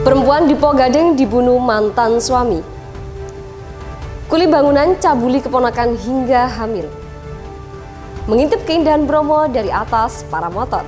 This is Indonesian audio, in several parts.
Perempuan di Pogadeng dibunuh mantan suami. Kuli bangunan cabuli keponakan hingga hamil. Mengintip keindahan Bromo dari atas para motor.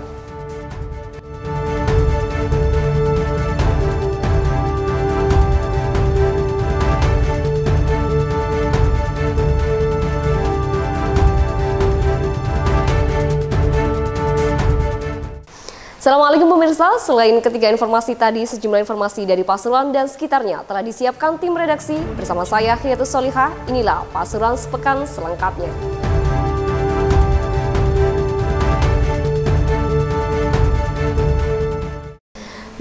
Assalamualaikum pemirsa, selain ketiga informasi tadi, sejumlah informasi dari Pasuruan dan sekitarnya telah disiapkan tim redaksi bersama saya, Hiyatus Solihah. Inilah Pasuruan sepekan selengkapnya.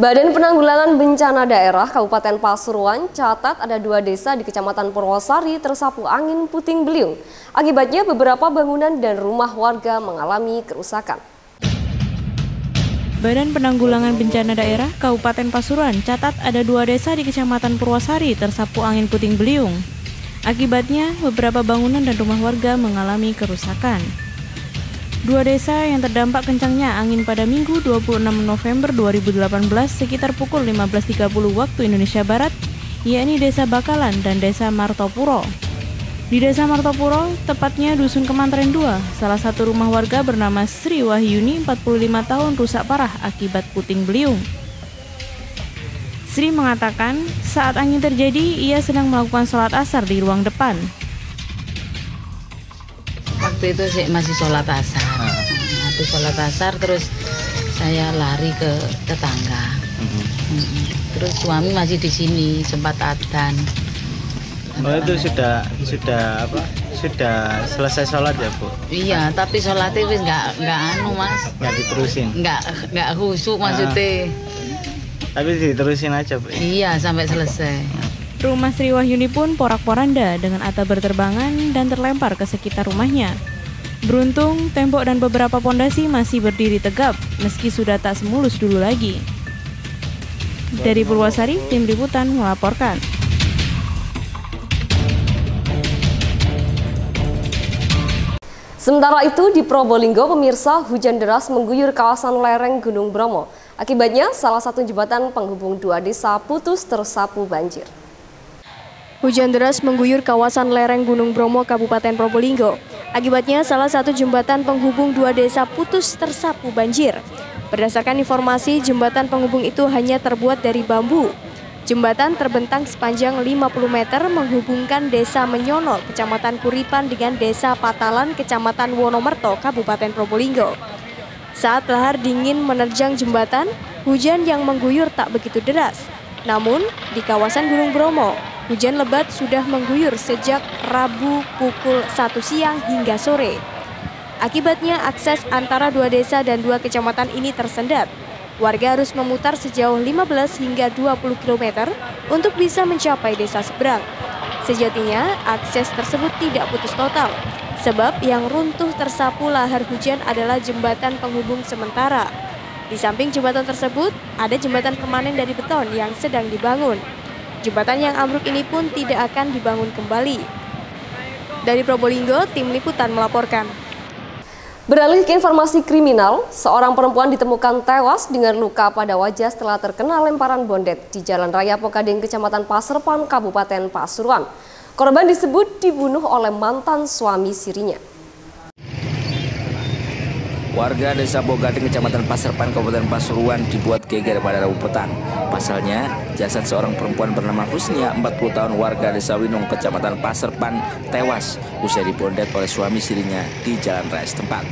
Badan Penanggulangan Bencana Daerah Kabupaten Pasuruan catat ada 2 desa di Kecamatan Purwosari tersapu angin puting beliung. Akibatnya beberapa bangunan dan rumah warga mengalami kerusakan. Badan Penanggulangan Bencana Daerah Kabupaten Pasuruan catat ada 2 desa di Kecamatan Purwosari tersapu angin puting beliung. Akibatnya, beberapa bangunan dan rumah warga mengalami kerusakan. 2 desa yang terdampak kencangnya angin pada Minggu 26 November 2018 sekitar pukul 15.30 waktu Indonesia Barat, yakni Desa Bakalan dan Desa Martopuro. Di Desa Martopuro, tepatnya Dusun Kemantren 2, salah satu rumah warga bernama Sri Wahyuni, 45 tahun, rusak parah akibat puting beliung. Sri mengatakan, saat angin terjadi, ia sedang melakukan sholat asar di ruang depan. Waktu itu sih masih sholat asar. Habis sholat asar, terus saya lari ke tetangga. Terus suami masih di sini, sempat adzan. Oh, itu sudah selesai sholat ya, Bu? Iya, tapi sholatnya wis nggak anu, Mas. Nggak diterusin? Nggak khusyuk maksudnya. Tapi diterusin aja, Bu? Iya, sampai selesai. Rumah Sri Wahyuni pun porak-poranda dengan atap berterbangan dan terlempar ke sekitar rumahnya. Beruntung, tembok dan beberapa pondasi masih berdiri tegap meski sudah tak semulus dulu lagi. Dari Purwosari, tim liputan melaporkan. Sementara itu di Probolinggo, pemirsa, hujan deras mengguyur kawasan lereng Gunung Bromo. Akibatnya salah satu jembatan penghubung 2 desa putus tersapu banjir. Hujan deras mengguyur kawasan lereng Gunung Bromo, Kabupaten Probolinggo. Akibatnya salah satu jembatan penghubung 2 desa putus tersapu banjir. Berdasarkan informasi, jembatan penghubung itu hanya terbuat dari bambu. Jembatan terbentang sepanjang 50 meter menghubungkan Desa Menyono, Kecamatan Kuripan dengan Desa Patalan, Kecamatan Wonomerto, Kabupaten Probolinggo. Saat lahar dingin menerjang jembatan, hujan yang mengguyur tak begitu deras. Namun, di kawasan Gunung Bromo, hujan lebat sudah mengguyur sejak Rabu pukul 1 siang hingga sore. Akibatnya akses antara 2 desa dan 2 kecamatan ini tersendat. Warga harus memutar sejauh 15 hingga 20 km untuk bisa mencapai desa seberang. Sejatinya, akses tersebut tidak putus total, sebab yang runtuh tersapu lahar hujan adalah jembatan penghubung sementara. Di samping jembatan tersebut, ada jembatan permanen dari beton yang sedang dibangun. Jembatan yang ambruk ini pun tidak akan dibangun kembali. Dari Probolinggo, tim liputan melaporkan. Beralih ke informasi kriminal, seorang perempuan ditemukan tewas dengan luka pada wajah setelah terkena lemparan bondet di Jalan Raya Pogadeng, Kecamatan Paserpan, Kabupaten Pasuruan. Korban disebut dibunuh oleh mantan suami sirinya. Warga Desa Pogadeng, Kecamatan Paserpan, Kabupaten Pasuruan dibuat geger pada Rabu petang. Pasalnya, jasad seorang perempuan bernama Husnia, 40 tahun, warga Desa Winung, Kecamatan Paserpan, tewas usai dibondet oleh suami sirinya di jalan raya setempat.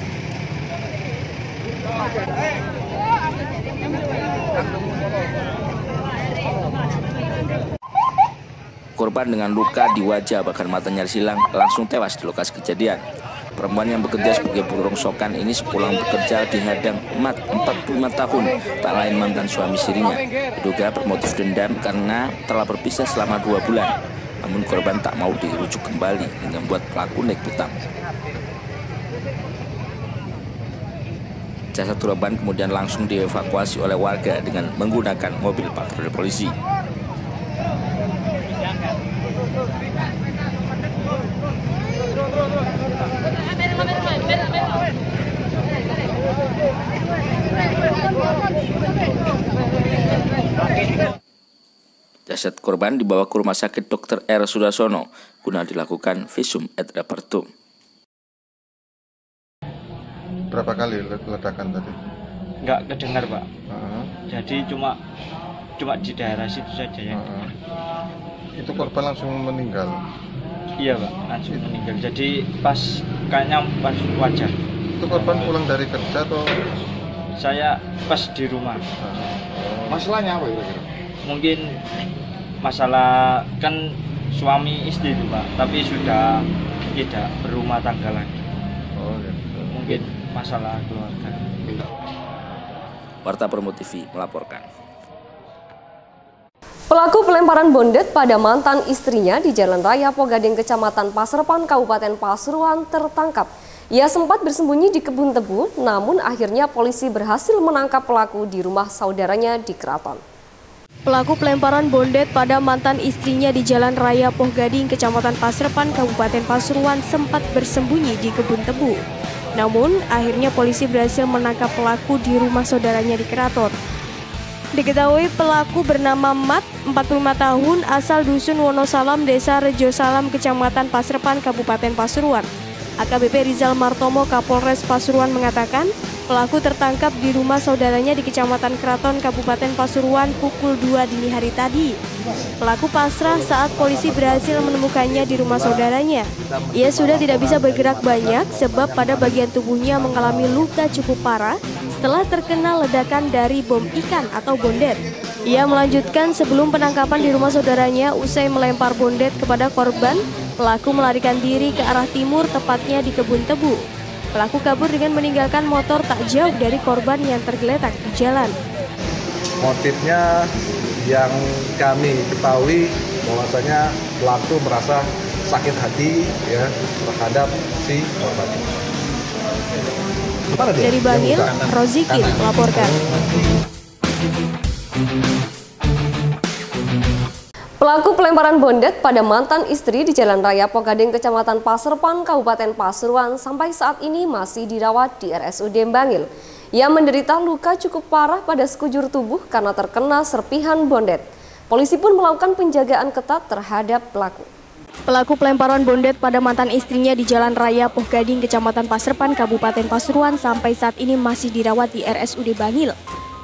Korban dengan luka di wajah bahkan mata nyaris hilang langsung tewas di lokasi kejadian. Perempuan yang bekerja sebagai buruh rongsokan ini sepulang bekerja dihadang Mat, 45 tahun, tak lain mantan suami sirinya. Diduga bermotif dendam karena telah berpisah selama 2 bulan. Namun korban tak mau dirujuk kembali hingga membuat pelaku naik pitam. Jasad korban kemudian langsung dievakuasi oleh warga dengan menggunakan mobil patroli polisi. Jasad korban dibawa ke Rumah Sakit Dr. R. Sudarsono guna dilakukan visum et repertum. Berapa kali ledakan tadi? Nggak kedengar, Pak. Jadi cuma di daerah situ saja yang dengar. Itu korban langsung meninggal? Iya, Pak, langsung meninggal. Jadi kayaknya pas wajar. Itu korban pulang dari kerja atau? Saya pas di rumah. Masalahnya apa kira-kira? Mungkin masalah kan suami istri itu, Pak, tapi sudah tidak berumah tangga lagi. Oh, gitu. Mungkin masalah keluarga. Warta Promo TV melaporkan. Pelaku pelemparan bondet pada mantan istrinya di Jalan Raya Pogadeng, Kecamatan Paserpan, Kabupaten Pasuruan tertangkap. Ia sempat bersembunyi di kebun tebu, namun akhirnya polisi berhasil menangkap pelaku di rumah saudaranya di Keraton. Pelaku pelemparan bondet pada mantan istrinya di Jalan Raya Pogadeng, Kecamatan Paserpan, Kabupaten Pasuruan sempat bersembunyi di kebun tebu. Namun, akhirnya polisi berhasil menangkap pelaku di rumah saudaranya di Keraton. Diketahui pelaku bernama Mat, 45 tahun, asal Dusun Wonosalam, Desa Rejo Salam, Kecamatan Paserpan, Kabupaten Pasuruan. AKBP Rizal Martomo, Kapolres Pasuruan mengatakan, pelaku tertangkap di rumah saudaranya di Kecamatan Keraton, Kabupaten Pasuruan pukul 2 dini hari tadi. Pelaku pasrah saat polisi berhasil menemukannya di rumah saudaranya. Ia sudah tidak bisa bergerak banyak sebab pada bagian tubuhnya mengalami luka cukup parah setelah terkena ledakan dari bom ikan atau bondet. Ia melanjutkan sebelum penangkapan di rumah saudaranya usai melempar bondet kepada korban, pelaku melarikan diri ke arah timur tepatnya di kebun tebu. Pelaku kabur dengan meninggalkan motor tak jauh dari korban yang tergeletak di jalan. Motifnya yang kami ketahui bahwasanya pelaku merasa sakit hati ya terhadap si korban. Dari Bangil, Rozikin melaporkan. Pelaku pelemparan bondet pada mantan istri di Jalan Raya Pogadeng, Kecamatan Paserpan, Kabupaten Pasuruan sampai saat ini masih dirawat di RSUD Bangil. Ia menderita luka cukup parah pada sekujur tubuh karena terkena serpihan bondet. Polisi pun melakukan penjagaan ketat terhadap pelaku. Pelaku pelemparan bondet pada mantan istrinya di Jalan Raya Pogadeng, Kecamatan Paserpan, Kabupaten Pasuruan sampai saat ini masih dirawat di RSUD Bangil.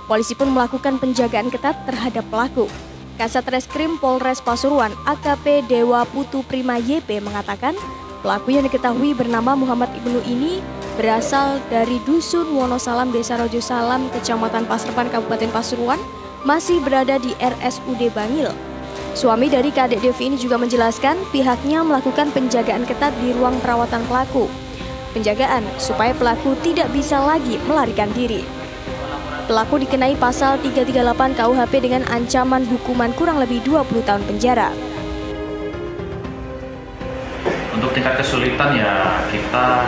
Polisi pun melakukan penjagaan ketat terhadap pelaku. Kasat Reskrim Polres Pasuruan AKP Dewa Putu Prima YP mengatakan pelaku yang diketahui bernama Muhammad Ibnu ini berasal dari Dusun Wonosalam, Desa Rejo Salam, Kecamatan Paserpan, Kabupaten Pasuruan, masih berada di RSUD Bangil. Suami dari Kadek Devi ini juga menjelaskan pihaknya melakukan penjagaan ketat di ruang perawatan pelaku. Penjagaan supaya pelaku tidak bisa lagi melarikan diri. Pelaku dikenai pasal 338 KUHP dengan ancaman hukuman kurang lebih 20 tahun penjara. Untuk tingkat kesulitan ya kita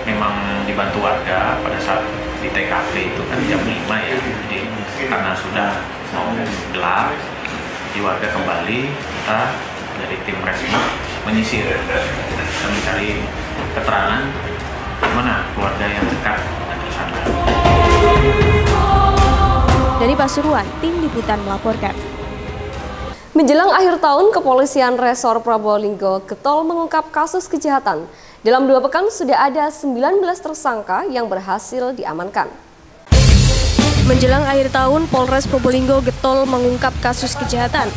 memang dibantu warga pada saat di TKP itu kan jam 5 ya. Jadi karena sudah mau gelap, di warga kembali, kita dari tim Resmo menyisir dan mencari keterangan mana keluarga yang dekat di sana. Dari Pasuruan, tim liputan melaporkan. Menjelang akhir tahun, Kepolisian Resor Probolinggo getol mengungkap kasus kejahatan. Dalam 2 pekan sudah ada 19 tersangka yang berhasil diamankan. Menjelang akhir tahun, Polres Probolinggo getol mengungkap kasus kejahatan.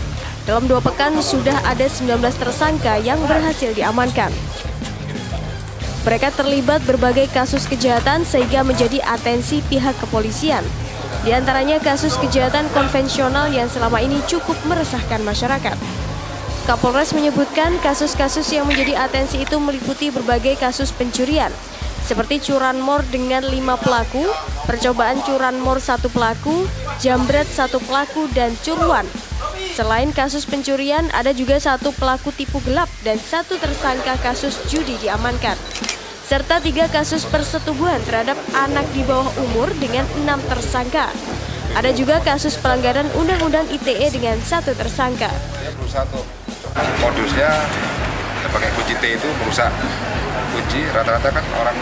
Dalam 2 pekan sudah ada 19 tersangka yang berhasil diamankan. Mereka terlibat berbagai kasus kejahatan sehingga menjadi atensi pihak kepolisian. Di antaranya kasus kejahatan konvensional yang selama ini cukup meresahkan masyarakat. Kapolres menyebutkan kasus-kasus yang menjadi atensi itu meliputi berbagai kasus pencurian, seperti curanmor dengan 5 pelaku, percobaan curanmor 1 pelaku, jambret 1 pelaku, dan curuan. Selain kasus pencurian, ada juga 1 pelaku tipu gelap dan 1 tersangka kasus judi diamankan. Serta 3 kasus persetubuhan terhadap anak di bawah umur dengan 6 tersangka. Ada juga kasus pelanggaran Undang-Undang ITE dengan 1 tersangka. Dia berusaha untuk modusnya pakai kunci T itu merusak kunci. Rata-rata kan orang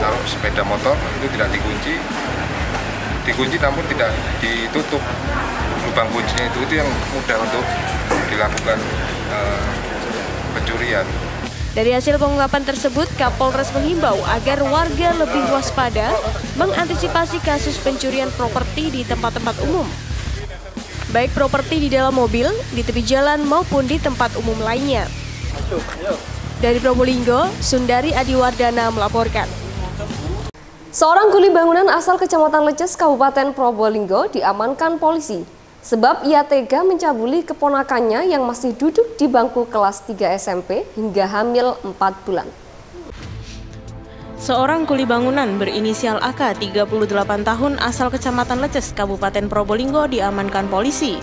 taruh sepeda motor itu tidak dikunci, dikunci namun tidak ditutup lubang kuncinya, itu yang mudah untuk dilakukan pencurian. Dari hasil pengungkapan tersebut, Kapolres menghimbau agar warga lebih waspada mengantisipasi kasus pencurian properti di tempat-tempat umum, baik properti di dalam mobil, di tepi jalan maupun di tempat umum lainnya. Dari Probolinggo, Sundari Adiwardana melaporkan. Seorang kuli bangunan asal Kecamatan Leces, Kabupaten Probolinggo diamankan polisi sebab ia tega mencabuli keponakannya yang masih duduk di bangku kelas 3 SMP hingga hamil 4 bulan. Seorang kuli bangunan berinisial AK 38 tahun asal Kecamatan Leces, Kabupaten Probolinggo diamankan polisi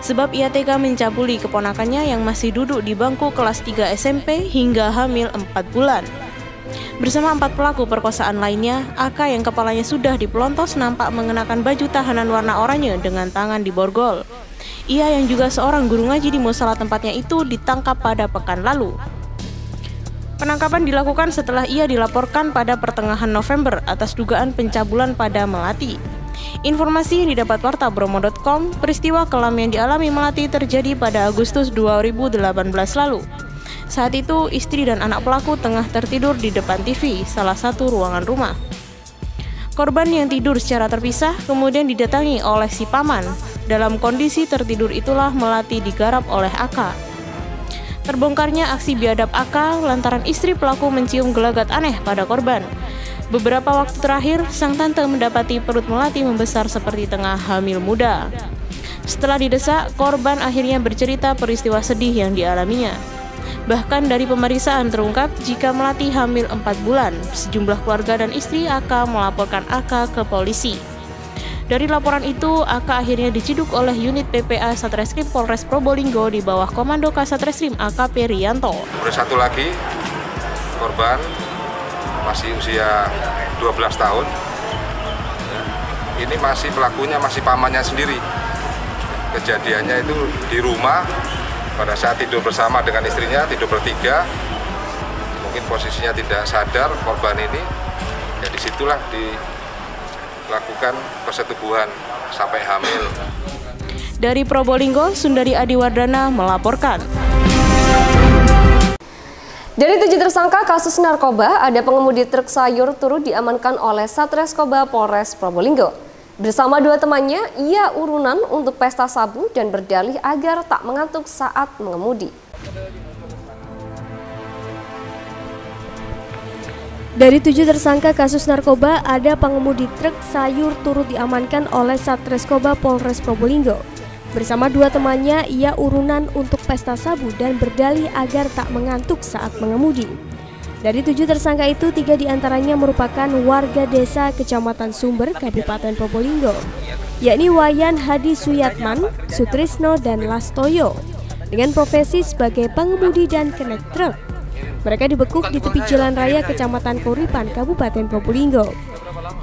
sebab ia tega mencabuli keponakannya yang masih duduk di bangku kelas 3 SMP hingga hamil 4 bulan. Bersama 4 pelaku perkosaan lainnya, AK yang kepalanya sudah dipelontos nampak mengenakan baju tahanan warna oranye dengan tangan diborgol. Ia yang juga seorang guru ngaji di musala tempatnya itu ditangkap pada pekan lalu. Penangkapan dilakukan setelah ia dilaporkan pada pertengahan November atas dugaan pencabulan pada Melati. Informasi yang didapat warta bromo.com, peristiwa kelam yang dialami Melati terjadi pada Agustus 2018 lalu. Saat itu, istri dan anak pelaku tengah tertidur di depan TV, salah satu ruangan rumah. Korban yang tidur secara terpisah kemudian didatangi oleh si paman. Dalam kondisi tertidur itulah Melati digarap oleh AK. Terbongkarnya aksi biadab AK lantaran istri pelaku mencium gelagat aneh pada korban. Beberapa waktu terakhir, sang tante mendapati perut Melati membesar seperti tengah hamil muda. Setelah didesak, korban akhirnya bercerita peristiwa sedih yang dialaminya. Bahkan dari pemeriksaan terungkap jika Melati hamil 4 bulan, sejumlah keluarga dan istri AK melaporkan AK ke polisi. Dari laporan itu, AK akhirnya diciduk oleh unit PPA Satreskrim Polres Probolinggo di bawah Komando Kasatreskrim AKP Rianto. Ada satu lagi korban masih usia 12 tahun. Ini masih pelakunya masih pamannya sendiri. Kejadiannya itu di rumah. Pada saat tidur bersama dengan istrinya, tidur bertiga, mungkin posisinya tidak sadar korban ini, ya disitulah dilakukan persetubuhan sampai hamil. Dari Probolinggo, Sundari Adiwardana melaporkan. Dari 7 tersangka kasus narkoba, ada pengemudi truk sayur turut diamankan oleh Satreskoba Polres Probolinggo. Bersama 2 temannya, ia urunan untuk pesta sabu dan berdalih agar tak mengantuk saat mengemudi. Dari 7 tersangka kasus narkoba, ada pengemudi truk sayur turut diamankan oleh Satreskoba Polres Probolinggo. Bersama 2 temannya, ia urunan untuk pesta sabu dan berdalih agar tak mengantuk saat mengemudi. Dari 7 tersangka itu, 3 diantaranya merupakan warga desa Kecamatan Sumber, Kabupaten Probolinggo, yakni Wayan Hadi Suyatman, Sutrisno, dan Lastoyo, dengan profesi sebagai pengemudi dan kenek truk. Mereka dibekuk di tepi jalan raya Kecamatan Kuripan, Kabupaten Probolinggo.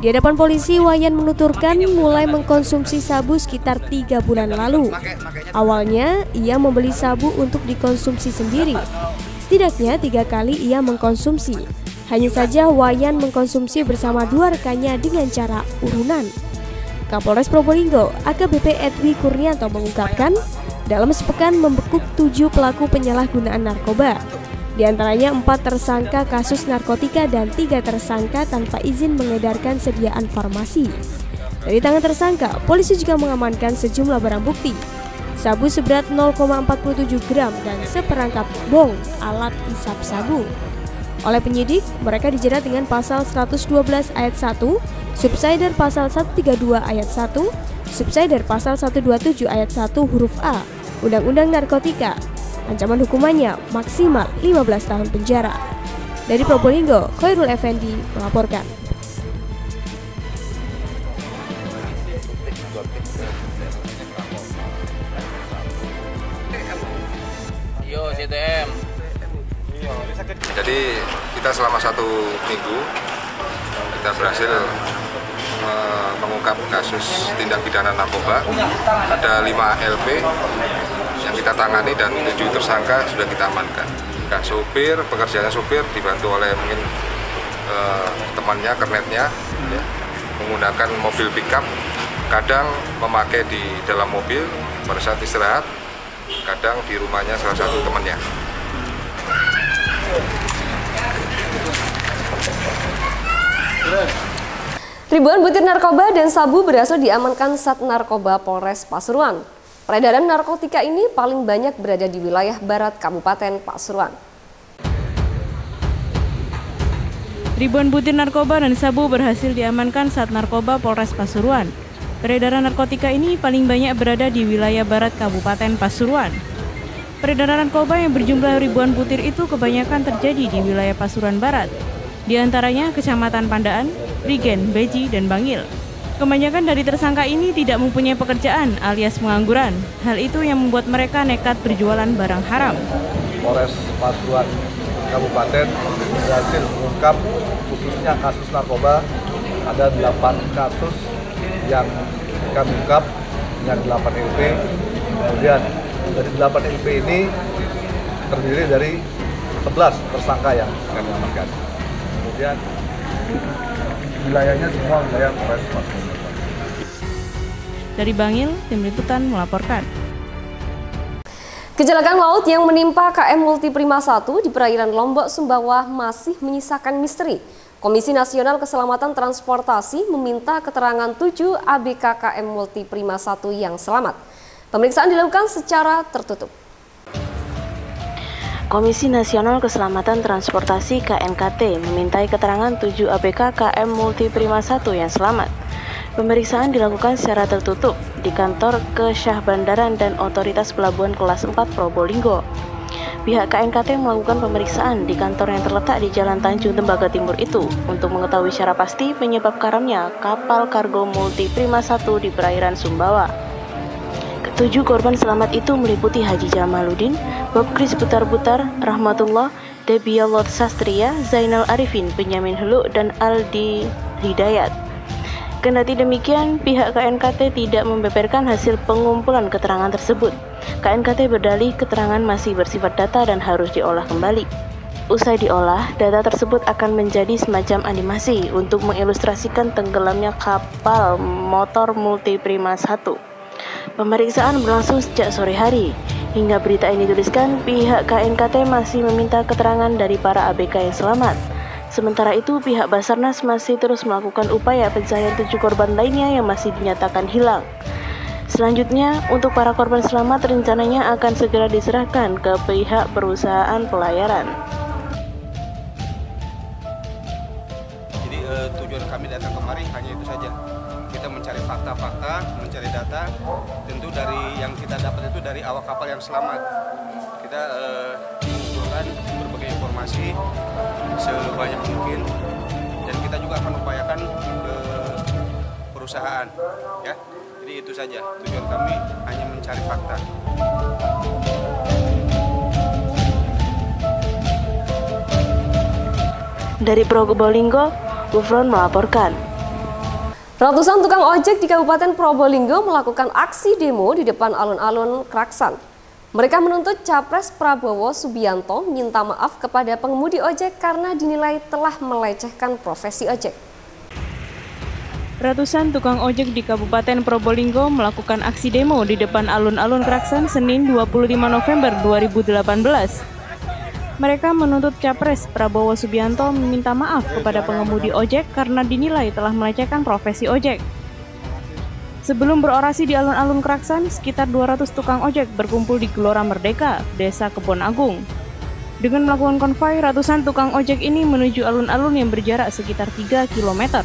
Di hadapan polisi, Wayan menuturkan mulai mengkonsumsi sabu sekitar 3 bulan lalu. Awalnya, ia membeli sabu untuk dikonsumsi sendiri. Setidaknya 3 kali ia mengkonsumsi. Hanya saja Wayan mengkonsumsi bersama 2 rekannya dengan cara urunan. Kapolres Probolinggo, AKBP Edwi Kurnianto mengungkapkan, dalam sepekan membekuk 7 pelaku penyalahgunaan narkoba. Di antaranya 4 tersangka kasus narkotika dan 3 tersangka tanpa izin mengedarkan sediaan farmasi. Dari tangan tersangka, polisi juga mengamankan sejumlah barang bukti. Sabu seberat 0,47 gram dan seperangkap bong alat isap sabu. Oleh penyidik, mereka dijerat dengan pasal 112 ayat 1, subsider pasal 132 ayat 1, subsider pasal 127 ayat 1 huruf A, Undang-Undang Narkotika. Ancaman hukumannya maksimal 15 tahun penjara. Dari Probolinggo, Khairul Effendi melaporkan. Jadi kita selama 1 minggu kita berhasil mengungkap kasus tindak pidana narkoba. Ada 5 LP yang kita tangani dan 7 tersangka sudah kita amankan. Nah, sopir, pekerjaannya sopir dibantu oleh mungkin temannya, kernetnya, ya, menggunakan mobil pickup, kadang memakai di dalam mobil pada saat istirahat, kadang di rumahnya salah satu temannya. Ribuan butir narkoba dan sabu berhasil diamankan Sat Narkoba Polres Pasuruan. Peredaran narkotika ini paling banyak berada di wilayah barat Kabupaten Pasuruan. Ribuan butir narkoba dan sabu berhasil diamankan Sat Narkoba Polres Pasuruan. Peredaran narkotika ini paling banyak berada di wilayah barat Kabupaten Pasuruan. Peredaran narkoba yang berjumlah ribuan butir itu kebanyakan terjadi di wilayah Pasuruan Barat. Di antaranya Kecamatan Pandaan, Prigen, Beji, dan Bangil. Kebanyakan dari tersangka ini tidak mempunyai pekerjaan alias pengangguran. Hal itu yang membuat mereka nekat berjualan barang haram. Polres Pasuruan Kabupaten berhasil mengungkap khususnya kasus narkoba, ada 8 kasus yang kami ungkap dengan 8 LP. Kemudian dari 8 LP ini terdiri dari 11 tersangka yang kami amankan. Kemudian wilayahnya semua wilayah Polres Pasuruan. Dari Bangil, Tim Liputan melaporkan. Kecelakaan laut yang menimpa KM Multiprima 1 di perairan Lombok, Sumbawa masih menyisakan misteri. Komisi Nasional Keselamatan Transportasi meminta keterangan 7 ABK KM Multiprima 1 yang selamat. Pemeriksaan dilakukan secara tertutup. Komisi Nasional Keselamatan Transportasi KNKT memintai keterangan 7 ABK KM Multiprima 1 yang selamat. Pemeriksaan dilakukan secara tertutup di kantor Kesyah Bandaran dan Otoritas Pelabuhan Kelas 4 Probolinggo. Pihak KNKT melakukan pemeriksaan di kantor yang terletak di Jalan Tanjung Tembaga Timur itu untuk mengetahui secara pasti penyebab karamnya kapal kargo Multiprima 1 di perairan Sumbawa. Ketujuh korban selamat itu meliputi Haji Jamaluddin, Bob Kris Butar-Butar, Rahmatullah, Debialot Sastria, Zainal Arifin, Benyamin Heluk, dan Aldi Hidayat. Kendati demikian, pihak KNKT tidak membeberkan hasil pengumpulan keterangan tersebut. KNKT berdalih keterangan masih bersifat data dan harus diolah kembali. Usai diolah, data tersebut akan menjadi semacam animasi untuk mengilustrasikan tenggelamnya kapal motor Multiprima 1. Pemeriksaan berlangsung sejak sore hari. Hingga berita ini dituliskan, pihak KNKT masih meminta keterangan dari para ABK yang selamat. Sementara itu, pihak Basarnas masih terus melakukan upaya pencarian 7 korban lainnya yang masih dinyatakan hilang. Selanjutnya, untuk para korban selamat rencananya akan segera diserahkan ke pihak perusahaan pelayaran. Jadi tujuan kami datang kemari hanya itu saja. Kita mencari fakta-fakta, mencari data. Tentu dari yang kita dapat itu dari awak kapal yang selamat. Kita mengumpulkan berbagai informasi sebanyak mungkin, dan kita juga akan upayakan ke perusahaan, ya. Jadi itu saja tujuan kami, hanya mencari fakta. Dari Probolinggo, Gufron melaporkan. Ratusan tukang ojek di Kabupaten Probolinggo melakukan aksi demo di depan alun-alun Kraksan. Mereka menuntut Capres Prabowo Subianto minta maaf kepada pengemudi ojek karena dinilai telah melecehkan profesi ojek. Ratusan tukang ojek di Kabupaten Probolinggo melakukan aksi demo di depan alun-alun Kraksan Senin 25 November 2018. Mereka menuntut Capres Prabowo Subianto meminta maaf kepada pengemudi ojek karena dinilai telah melecehkan profesi ojek. Sebelum berorasi di alun-alun Kraksan, sekitar 200 tukang ojek berkumpul di Gelora Merdeka, Desa Kebon Agung. Dengan melakukan konvoi, ratusan tukang ojek ini menuju alun-alun yang berjarak sekitar 3 km.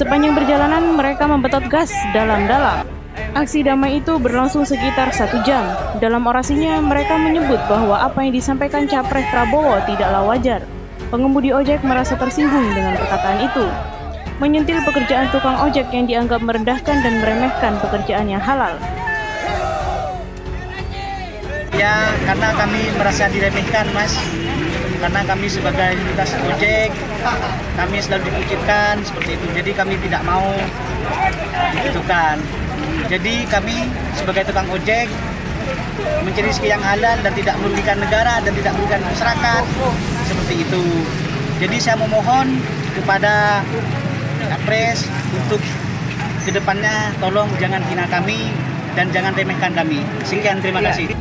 Sepanjang perjalanan, mereka membetot gas dalam-dalam. Aksi damai itu berlangsung sekitar 1 jam. Dalam orasinya, mereka menyebut bahwa apa yang disampaikan Capres Prabowo tidaklah wajar. Pengemudi ojek merasa tersinggung dengan perkataan itu. Menyentil pekerjaan tukang ojek yang dianggap merendahkan dan meremehkan pekerjaan yang halal. Ya, karena kami merasa diremehkan, Mas. Karena kami sebagai lintas ojek, kami selalu dikucilkan seperti itu. Jadi kami tidak mau digitukan. Jadi kami sebagai tukang ojek mencari rezeki yang halal dan tidak merugikan negara dan tidak merugikan masyarakat, seperti itu. Jadi saya memohon kepada Capres untuk kedepannya tolong jangan hina kami dan jangan remehkan kami. Sekian, terima kasih.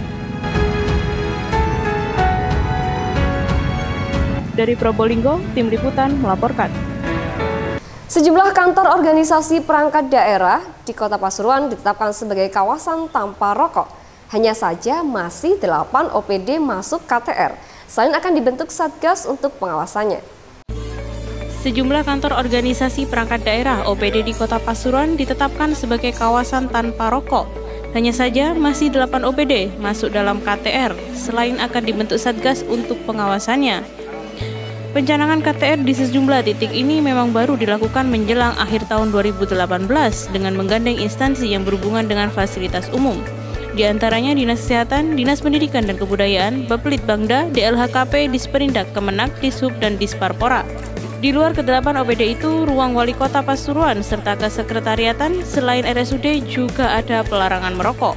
Dari Probolinggo, Tim Liputan melaporkan. Sejumlah kantor organisasi perangkat daerah di Kota Pasuruan ditetapkan sebagai kawasan tanpa rokok. Hanya saja masih 8 OPD masuk KTR. Selain akan dibentuk Satgas untuk pengawasannya. Sejumlah kantor organisasi perangkat daerah OPD di Kota Pasuruan ditetapkan sebagai kawasan tanpa rokok. Hanya saja masih 8 OPD masuk dalam KTR. Selain akan dibentuk Satgas untuk pengawasannya. Pencanangan KTR di sejumlah titik ini memang baru dilakukan menjelang akhir tahun 2018 dengan menggandeng instansi yang berhubungan dengan fasilitas umum. Di antaranya Dinas Kesehatan, Dinas Pendidikan dan Kebudayaan, Bapelitbangda, DLHKP, Disperindak, Kemenak, Dishub, dan Disparpora. Di luar ke-8 OPD itu, ruang Wali Kota Pasuruan serta kesekretariatan selain RSUD juga ada pelarangan merokok.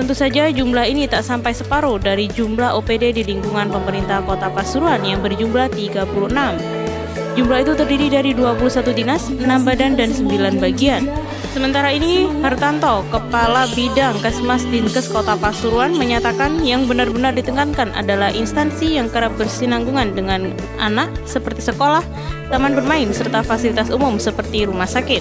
Tentu saja jumlah ini tak sampai separuh dari jumlah OPD di lingkungan pemerintah Kota Pasuruan yang berjumlah 36. Jumlah itu terdiri dari 21 dinas, 6 badan, dan 9 bagian. Sementara ini, Hartanto, Kepala Bidang Kesmas Dinkes Kota Pasuruan menyatakan yang benar-benar ditekankan adalah instansi yang kerap bersinanggungan dengan anak seperti sekolah, taman bermain, serta fasilitas umum seperti rumah sakit.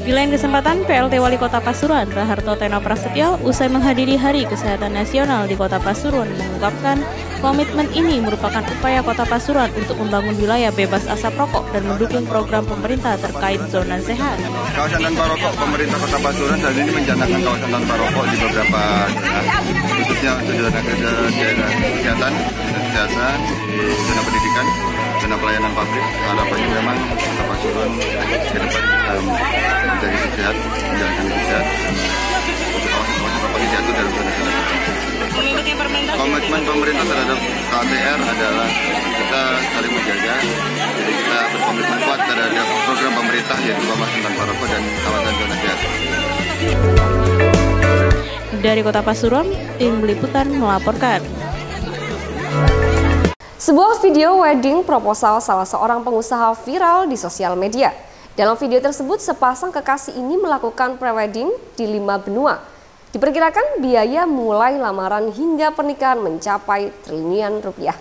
Di lain kesempatan, PLT Wali Kota Pasuruan, Raharto Teno Prasetyo, usai menghadiri Hari Kesehatan Nasional di Kota Pasuruan, mengungkapkan komitmen ini merupakan upaya Kota Pasuruan untuk membangun wilayah bebas asap rokok dan mendukung program pemerintah terkait zona sehat. Kawasan tanpa rokok, pemerintah Kota Pasuruan saat ini mencanangkan kawasan tanpa rokok di beberapa daerah, khususnya untuk zona kesehatan, di zona pendidikan, zona pelayanan pabrik. Harapannya memang Kota Pasuruan ke depan bisa menjadi sehat, menjalankan hidup sehat, untuk kawasan-kawasan rokok diatur dalam zona-zona tertentu. Komitmen pemerintah terhadap KTR adalah kita saling menjaga, jadi kita berkomitmen kuat terhadap program pemerintah yaitu kawasan tanpa rokok dan kawasan zona sehat. Dari Kota Pasuruan, Tim Liputan melaporkan. Sebuah video wedding proposal salah seorang pengusaha viral di sosial media. Dalam video tersebut, sepasang kekasih ini melakukan prewedding di 5 benua. Diperkirakan biaya mulai lamaran hingga pernikahan mencapai triliunan rupiah.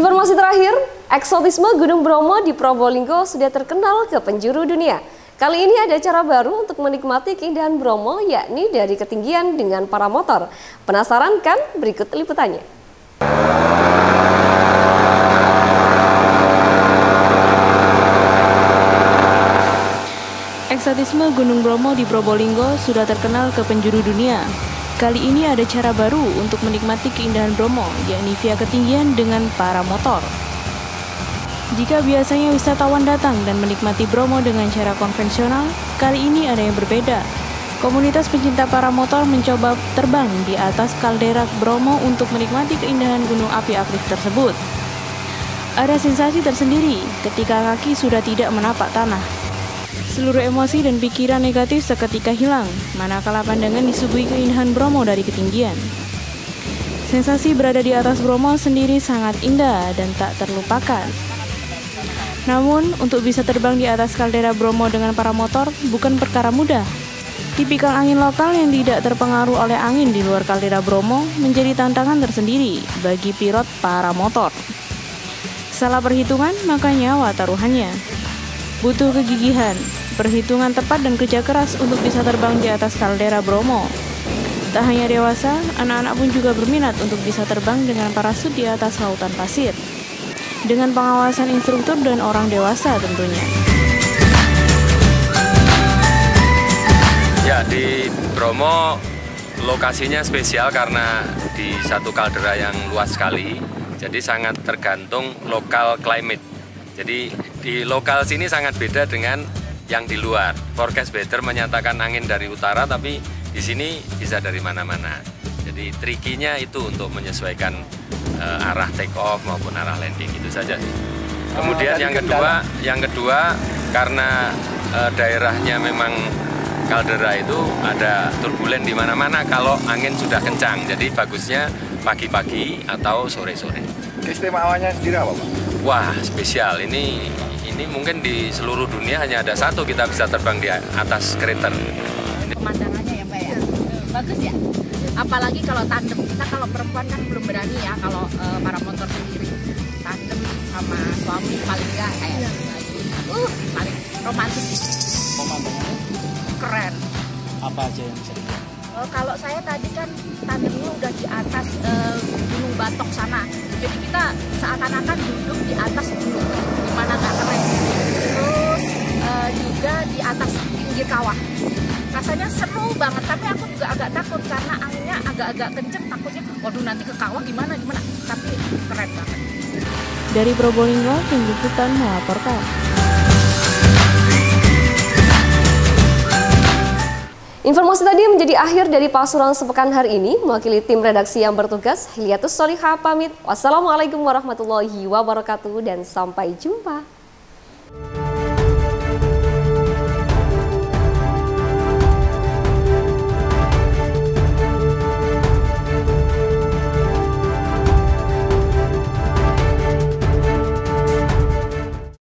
Informasi terakhir, eksotisme Gunung Bromo di Probolinggo sudah terkenal ke penjuru dunia. Kali ini ada cara baru untuk menikmati keindahan Bromo, yakni dari ketinggian dengan paramotor. Penasaran kan? Berikut liputannya. Eksotisme Gunung Bromo di Probolinggo sudah terkenal ke penjuru dunia. Kali ini ada cara baru untuk menikmati keindahan Bromo, yakni via ketinggian dengan paramotor. Jika biasanya wisatawan datang dan menikmati Bromo dengan cara konvensional, kali ini ada yang berbeda. Komunitas pencinta paramotor mencoba terbang di atas kaldera Bromo untuk menikmati keindahan gunung api aktif tersebut. Ada sensasi tersendiri ketika kaki sudah tidak menapak tanah. Seluruh emosi dan pikiran negatif seketika hilang, manakala pandangan disuguhi keindahan Bromo dari ketinggian. Sensasi berada di atas Bromo sendiri sangat indah dan tak terlupakan. Namun, untuk bisa terbang di atas kaldera Bromo dengan paramotor bukan perkara mudah. Tipikal angin lokal yang tidak terpengaruh oleh angin di luar kaldera Bromo menjadi tantangan tersendiri bagi pilot paramotor. Salah perhitungan, maka nyawa taruhannya. Butuh kegigihan, perhitungan tepat dan kerja keras untuk bisa terbang di atas kaldera Bromo. Tak hanya dewasa, anak-anak pun juga berminat untuk bisa terbang dengan parasut di atas lautan pasir. Dengan pengawasan instruktur dan orang dewasa tentunya. Ya, di Bromo lokasinya spesial karena di satu kaldera yang luas sekali, jadi sangat tergantung lokal climate. Jadi di lokal sini sangat beda dengan yang di luar. Forecast weather menyatakan angin dari utara, tapi di sini bisa dari mana-mana. Jadi trikinya itu untuk menyesuaikan arah take off maupun arah landing, itu saja sih. Kemudian yang kedua karena daerahnya memang kaldera itu ada turbulen di mana-mana kalau angin sudah kencang. Jadi bagusnya pagi-pagi atau sore-sore. Keistimewaannya sendiri apa, Pak? Wah, spesial. Ini mungkin di seluruh dunia hanya ada satu kita bisa terbang di atas crater. Pemandangannya ya, Mbak ya. Bagus ya. Apalagi kalau tandem. Kita kalau perempuan kan belum berani ya kalau para motor sendiri. Tandem sama suami paling enggak kayak paling romantis. Pemandangannya keren. Apa aja yang bisa dilihat? Kalau saya tadi kan tandemnya udah di atas Gunung Batok sana. Jadi kita seakan-akan duduk di atas gunung, dimana nggak keren. Terus juga di atas pinggir kawah. Rasanya seru banget, tapi aku juga agak takut karena anginnya agak-agak kenceng. Takutnya, waduh nanti ke kawah gimana. Tapi keren banget. Dari Probolinggo, Tim Liputan melaporkan. Informasi tadi menjadi akhir dari Pasuruan sepekan hari ini. Mewakili tim redaksi yang bertugas, Hiliatus Solihah pamit. Wassalamualaikum warahmatullahi wabarakatuh dan sampai jumpa.